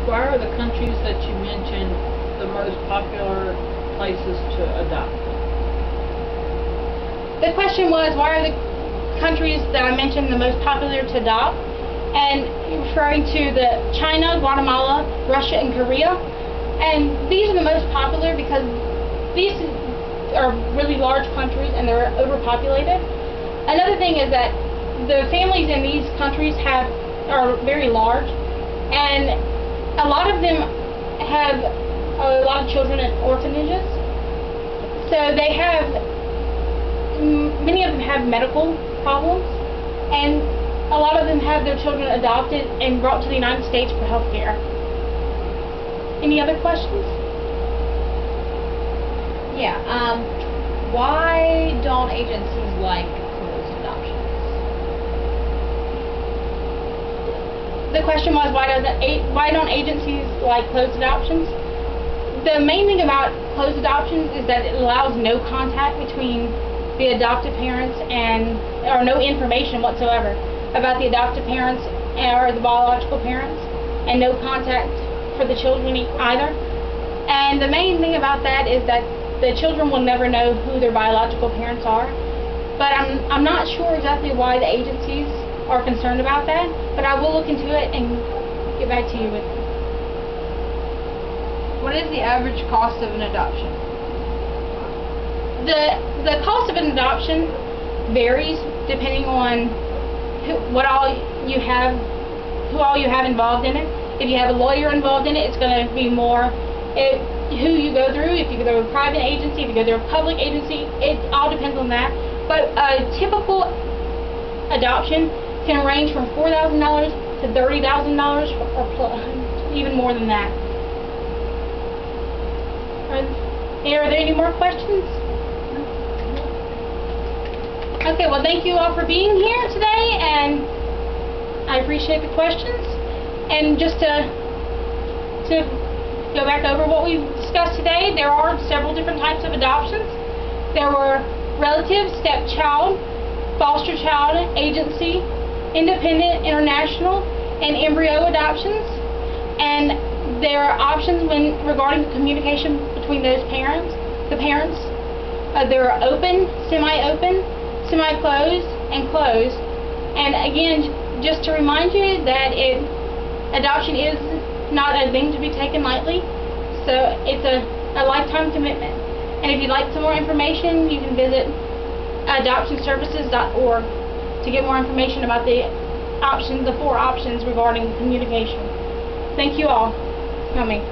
Why are the countries that you mentioned the most popular places to adopt? The question was, why are the countries that I mentioned the most popular to adopt? And referring to the China, Guatemala, Russia, and Korea. And these are the most popular because these are really large countries and they're overpopulated. Another thing is that the families in these countries are very large, and a lot of them have a lot of children in orphanages. So they have, many of them have medical problems, and a lot of them have their children adopted and brought to the United States for health care. Any other questions? Yeah, why don't agencies like closed adoptions? The question was, why don't agencies like closed adoptions? The main thing about closed adoptions is that it allows no contact between the adoptive parents or no information whatsoever about the adoptive parents or the biological parents, and no contact for the children either. And the main thing about that is that the children will never know who their biological parents are. But I'm not sure exactly why the agencies are concerned about that, but I will look into it and get back to you with it. What is the average cost of an adoption? The cost of an adoption varies depending on who all you have involved in it. If you have a lawyer involved in it, it's going to be more. Who you go through, if you go through a private agency, if you go through a public agency, it all depends on that. But a typical adoption can range from $4,000 to $30,000 or even more than that. Are there any more questions? Okay, well, thank you all for being here today, and I appreciate the questions. And just to go back over what we discussed today, there are several different types of adoptions. There were relative, stepchild, foster child, agency, independent, international, and embryo adoptions. And there are options regarding the communication between those parents. There are open, semi-open, semi-closed, and closed. And again, just to remind you that adoption is not a thing to be taken lightly, so it's a lifetime commitment. And if you'd like some more information, you can visit adoptionservices.org to get more information about the 4 options regarding communication. Thank you all for coming.